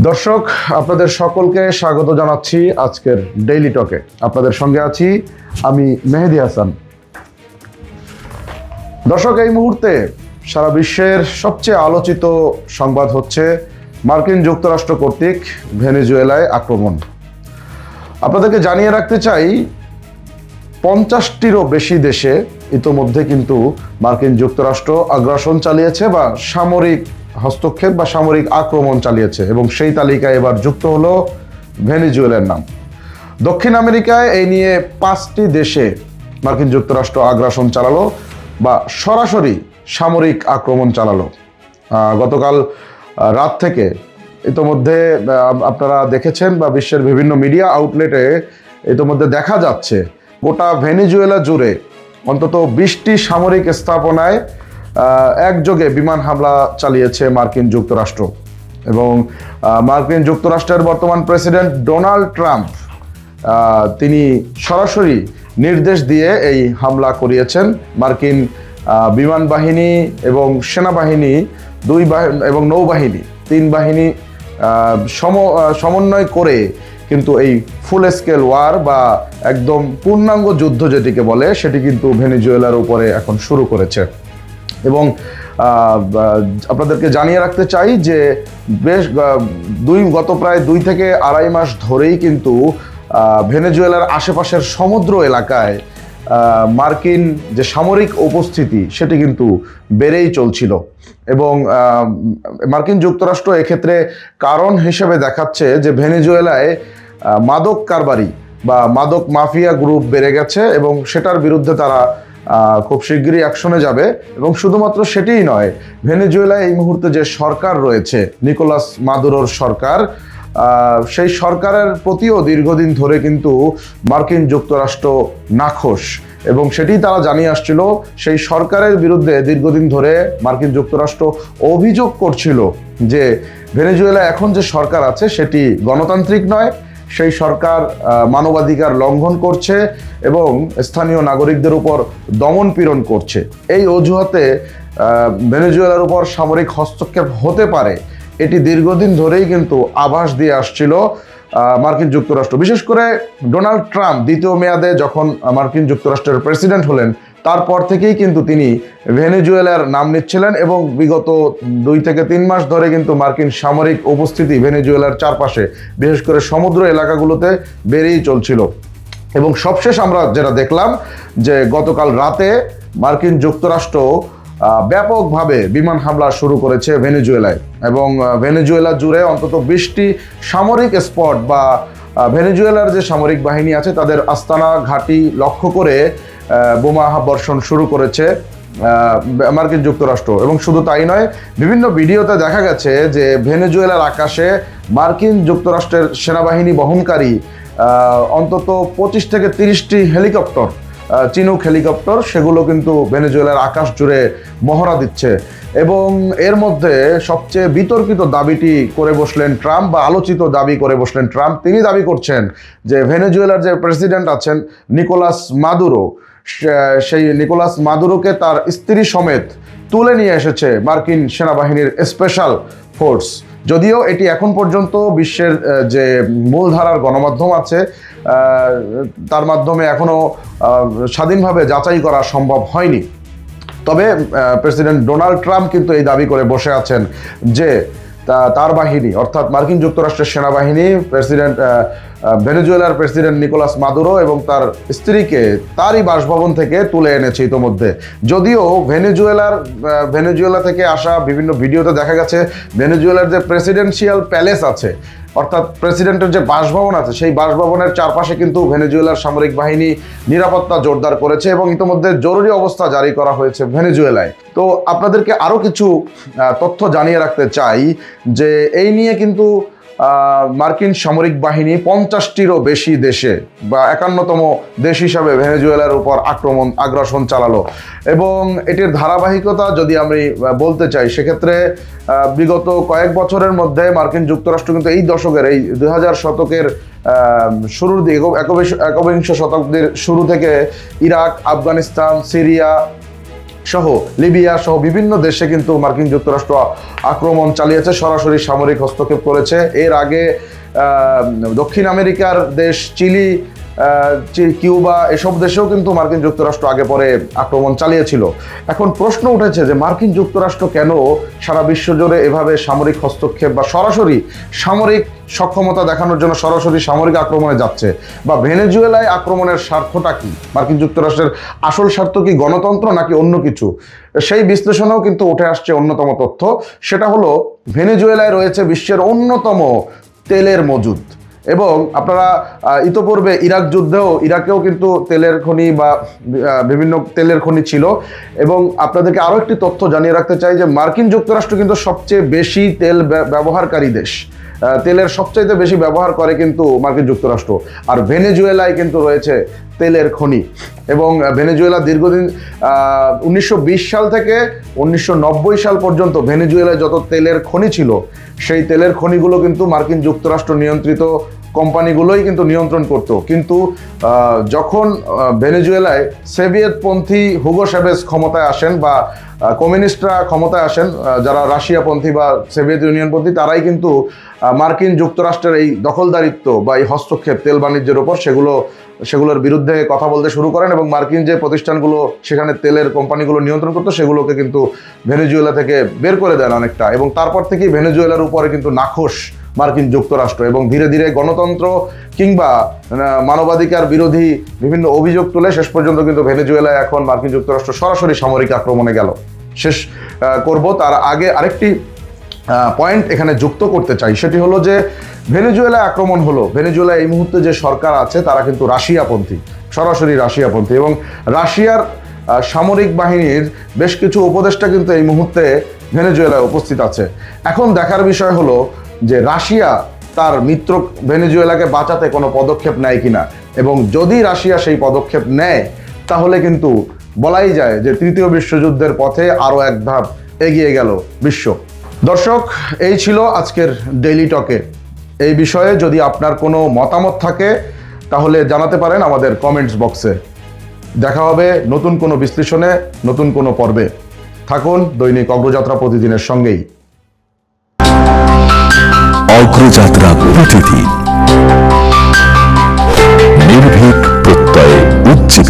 দর্শক, আপনাদের সকলকে স্বাগত জানাচ্ছি আজকের ডেইলি টকে। আপনাদের সঙ্গে আছি আমি মেহেদি হাসান। দর্শক, এই মুহূর্তে সারা বিশ্বের সবচেয়ে আলোচিত সংবাদ হচ্ছে মার্কিন যুক্তরাষ্ট্র কর্তৃক ভেনেজুয়েলায় আক্রমণ। আপনাদেরকে জানিয়ে রাখতে চাই, 50টিরও বেশি দেশে ইতোমধ্যে কিন্তু মার্কিন যুক্তরাষ্ট্র আগ্রাসন চালিয়েছে বা সামরিক হস্তক্ষেপ বা সামরিক আক্রমণ চালিয়েছে, এবং সেই তালিকায় এবার যুক্ত হলো ভেনেজুয়েলার নাম। দক্ষিণ আমেরিকায় এই নিয়ে 5টি দেশে মার্কিন যুক্তরাষ্ট্র আগ্রাসন চালালো বা সরাসরি সামরিক আক্রমণ চালালো। গতকাল রাত থেকে ইতোমধ্যে আপনারা দেখেছেন বা বিশ্বের বিভিন্ন মিডিয়া আউটলেটে ইতোমধ্যে দেখা যাচ্ছে গোটা ভেনেজুয়েলা জুড়ে অন্তত 20টি সামরিক স্থাপনায় একযোগে বিমান হামলা চালিয়েছে মার্কিন যুক্তরাষ্ট্র। এবং মার্কিন যুক্তরাষ্ট্রের বর্তমান প্রেসিডেন্ট ডোনাল্ড ট্রাম্প তিনি সরাসরি নির্দেশ দিয়ে এই হামলা করিয়েছেন। মার্কিন বিমান বাহিনী এবং সেনাবাহিনী এবং নৌবাহিনী 3 বাহিনী সমন্বয় করে কিন্তু এই ফুল স্কেল ওয়ার বা একদম পূর্ণাঙ্গ যুদ্ধ যেটিকে বলে সেটি কিন্তু ভেনেজুয়েলার উপরে এখন শুরু করেছে। এবং আপনাদেরকে জানিয়ে রাখতে চাই যে গত প্রায় 2 থেকে আড়াই মাস ধরেই কিন্তু ভেনেজুয়েলার আশেপাশের সমুদ্র এলাকায় মার্কিন যে সামরিক উপস্থিতি সেটি কিন্তু বেড়েই চলছিল। এবং মার্কিন যুক্তরাষ্ট্র এক্ষেত্রে কারণ হিসেবে দেখাচ্ছে যে ভেনেজুয়েলায় মাদক কারবারি বা মাদক মাফিয়া গ্রুপ বেড়ে গেছে এবং সেটার বিরুদ্ধে তারা খুব শিগগিরই অ্যাকশনে যাবে। এবং শুধুমাত্র সেটিই নয়, ভেনেজুয়েলায় এই মুহূর্তে যে সরকার রয়েছে, নিকোলাস মাদুরোর সরকার, সেই সরকারের প্রতিও দীর্ঘদিন ধরে কিন্তু মার্কিন যুক্তরাষ্ট্র নাখোশ, এবং সেটি তারা জানিয়ে আসছিল। সেই সরকারের বিরুদ্ধে দীর্ঘদিন ধরে মার্কিন যুক্তরাষ্ট্র অভিযোগ করছিল যে ভেনেজুয়েলায় এখন যে সরকার আছে সেটি গণতান্ত্রিক নয়, সেই সরকার মানবাধিকার লঙ্ঘন করছে এবং স্থানীয় নাগরিকদের উপর দমন পীড়ন করছে। এই অজুহাতে ভেনেজুয়েলার উপর সামরিক হস্তক্ষেপ হতে পারে, এটি দীর্ঘদিন ধরেই কিন্তু আভাস দিয়ে আসছিল মার্কিন যুক্তরাষ্ট্র। বিশেষ করে ডোনাল্ড ট্রাম্প দ্বিতীয় মেয়াদে যখন মার্কিন যুক্তরাষ্ট্রের প্রেসিডেন্ট হলেন, তারপর থেকেই কিন্তু তিনি ভেনেজুয়েলার নাম নিচ্ছিলেন এবং বিগত 2 থেকে 3 মাস ধরে কিন্তু মার্কিন সামরিক উপস্থিতি ভেনেজুয়েলার চারপাশে, বিশেষ করে সমুদ্র এলাকাগুলোতে বেড়েই চলছিল। এবং সবশেষ আমরা যেটা দেখলাম যে গতকাল রাতে মার্কিন যুক্তরাষ্ট্র ব্যাপকভাবে বিমান হামলা শুরু করেছে ভেনেজুয়েলায়, এবং ভেনেজুয়েলা জুড়ে অন্তত 20টি সামরিক স্পট বা ভেনেজুয়েলার যে সামরিক বাহিনী আছে তাদের আস্তানা ঘাঁটি লক্ষ্য করে বোমা বর্ষণ শুরু করেছে মার্কিন যুক্তরাষ্ট্র। এবং শুধু তাই নয়, বিভিন্ন ভিডিওতে দেখা গেছে যে ভেনেজুয়েলার আকাশে মার্কিন যুক্তরাষ্ট্রের সেনাবাহিনী বহনকারী অন্তত 25 থেকে 30টি হেলিকপ্টার, চিনুক হেলিকপ্টার, সেগুলো কিন্তু ভেনেজুয়েলার আকাশ জুড়ে মহড়া দিচ্ছে। এবং এর মধ্যে সবচেয়ে বিতর্কিত দাবিটি করে বসলেন ট্রাম্প, বা আলোচিত দাবি করে বসলেন ট্রাম্প। তিনি দাবি করছেন যে ভেনেজুয়েলার যে প্রেসিডেন্ট আছেন নিকোলাস মাদুরো, সেই নিকোলাস মাদুরোকে তার স্ত্রী সমেত তুলে নিয়ে এসেছে মার্কিন সেনাবাহিনীর স্পেশাল ফোর্স। যদিও এটি এখন পর্যন্ত বিশ্বের যে মূলধারার গণমাধ্যম আছে তার মাধ্যমে এখনো স্বাধীনভাবে যাচাই করা সম্ভব হয়নি। তবে প্রেসিডেন্ট ডোনাল্ড ট্রাম্প কিন্তু এই দাবি করে বসে আছেন যে তার বাহিনী, অর্থাৎ মার্কিন যুক্তরাষ্ট্রের সেনাবাহিনী ভেনেজুয়েলার প্রেসিডেন্ট নিকোলাস মাদুরো এবং তার স্ত্রীকে তারই বাসভবন থেকে তুলে এনেছে ইতোমধ্যে। যদিও ভেনেজুয়েলা থেকে আসা বিভিন্ন ভিডিওতে দেখা গেছে ভেনেজুয়েলার যে প্রেসিডেন্সিয়াল প্যালেস আছে, অর্থাৎ প্রেসিডেন্টের যে বাসভবন আছে, সেই বাসভবনের চারপাশে কিন্তু ভেনেজুয়েলার সামরিক বাহিনী নিরাপত্তা জোরদার করেছে এবং ইতোমধ্যে জরুরি অবস্থা জারি করা হয়েছে ভেনেজুয়েলায়। তো আপনাদেরকে আরও কিছু তথ্য জানিয়ে রাখতে চাই যে এই নিয়ে কিন্তু মার্কিন সামরিক বাহিনী 50টিরও বেশি দেশে বা 51তম দেশ হিসাবে ভেনেজুয়েলার উপর আগ্রাসন চালালো। এবং এটির ধারাবাহিকতা যদি আমি বলতে চাই, সেক্ষেত্রে বিগত কয়েক বছরের মধ্যে মার্কিন যুক্তরাষ্ট্র কিন্তু এই দশকের, এই 2000 শতকের শুরুর দিকে, একবিংশ শতাব্দীর শুরু থেকে ইরাক, আফগানিস্তান, সিরিয়া, সহ লিবিয়া সহ বিভিন্ন দেশে কিন্তু মার্কিন যুক্তরাষ্ট্র আক্রমণ চালিয়েছে, সরাসরি সামরিক হস্তক্ষেপ করেছে। এর আগে দক্ষিণ আমেরিকার দেশ চিলি, কিউবা এসব দেশেও কিন্তু মার্কিন যুক্তরাষ্ট্র আগে পরে আক্রমণ চালিয়েছিল। এখন প্রশ্ন উঠেছে যে মার্কিন যুক্তরাষ্ট্র কেন সারা বিশ্ব জুড়ে এভাবে সামরিক হস্তক্ষেপ বা সরাসরি সামরিক সক্ষমতা দেখানোর জন্য সরাসরি সামরিক আক্রমণে যাচ্ছে, বা ভেনেজুয়েলায় আক্রমণের স্বার্থটা কি? মার্কিন যুক্তরাষ্ট্রের আসল স্বার্থ কি গণতন্ত্র নাকি অন্য কিছু? সেই বিশ্লেষণেও কিন্তু উঠে আসছে অন্যতম তথ্য, সেটা হলো ভেনেজুয়েলায় রয়েছে বিশ্বের অন্যতম তেলের মজুদ। এবং আপনারা ইতোপূর্বে ইরাক যুদ্ধেও ইরাকেও কিন্তু তেলের খনি বা বিভিন্ন তেলের খনি ছিল। এবং আপনাদেরকে আরও একটি তথ্য জানিয়ে রাখতে চাই যে মার্কিন যুক্তরাষ্ট্র কিন্তু সবচেয়ে বেশি তেল ব্যবহারকারী দেশ, তেলের সবচাইতে বেশি ব্যবহার করে কিন্তু মার্কিন যুক্তরাষ্ট্র। আর ভেনেজুয়েলায় কিন্তু রয়েছে তেলের খনি, এবং ভেনেজুয়েলা দীর্ঘদিন 1920 সাল থেকে 1990 সাল পর্যন্ত ভেনেজুয়েলায় যত তেলের খনি ছিল সেই তেলের খনিগুলো কিন্তু মার্কিন যুক্তরাষ্ট্র নিয়ন্ত্রিত কোম্পানিগুলোই কিন্তু নিয়ন্ত্রণ করত। কিন্তু যখন ভেনেজুয়েলায় সোভিয়েতপন্থী হুগো চ্যাভেজ ক্ষমতায় আসেন বা কমিউনিস্টরা ক্ষমতায় আসেন, যারা রাশিয়াপন্থী বা সোভিয়েত ইউনিয়নপন্থী, তারাই কিন্তু মার্কিন যুক্তরাষ্ট্রের এই দখলদারিত্ব বা এই হস্তক্ষেপ তেল বাণিজ্যের ওপর সেগুলোর বিরুদ্ধে কথা বলতে শুরু করেন, এবং মার্কিন যে প্রতিষ্ঠানগুলো সেখানে তেলের কোম্পানিগুলো নিয়ন্ত্রণ করতো সেগুলোকে কিন্তু ভেনেজুয়েলা থেকে বের করে দেন অনেকটা। এবং তারপর থেকেই ভেনেজুয়েলার উপরে কিন্তু নাখোশ মার্কিন যুক্তরাষ্ট্র, এবং ধীরে ধীরে গণতন্ত্র কিংবা মানবাধিকার বিরোধী বিভিন্ন অভিযোগ তুলে শেষ পর্যন্ত কিন্তু ভেনেজুয়েলায় এখন মার্কিন যুক্তরাষ্ট্র সরাসরি সামরিক আক্রমণে গেল। শেষ করব তার আগে আরেকটি পয়েন্ট এখানে যুক্ত করতে চাই, সেটি হলো যে ভেনেজুয়েলায় আক্রমণ হলো, ভেনেজুয়েলায় এই মুহূর্তে যে সরকার আছে তারা কিন্তু রাশিয়াপন্থী, সরাসরি রাশিয়াপন্থী, এবং রাশিয়ার সামরিক বাহিনীর বেশ কিছু উপদেষ্টা কিন্তু এই মুহূর্তে ভেনেজুয়েলায় উপস্থিত আছে। এখন দেখার বিষয় হলো যে রাশিয়া তার মিত্র ভেনেজুয়েলাকে বাঁচাতে কোনো পদক্ষেপ নেয় কিনা, এবং যদি রাশিয়া সেই পদক্ষেপ নেয় তাহলে কিন্তু বলাই যায় যে তৃতীয় বিশ্বযুদ্ধের পথে আরও এক ধাপ এগিয়ে গেল বিশ্ব। দর্শক, এই ছিল আজকের ডেইলি টকে। এই বিষয়ে যদি আপনার কোনো মতামত থাকে তাহলে জানাতে পারেন আমাদের কমেন্টস বক্সে। দেখা হবে নতুন কোনো বিশ্লেষণে, নতুন কোনো পর্বে। থাকুন দৈনিক অগ্রযাত্রা প্রতিদিনের সঙ্গেই। অগ্রযাত্রা প্রতিদিন, নির্ভীক প্রত্যয়ে উজ্জীবিত।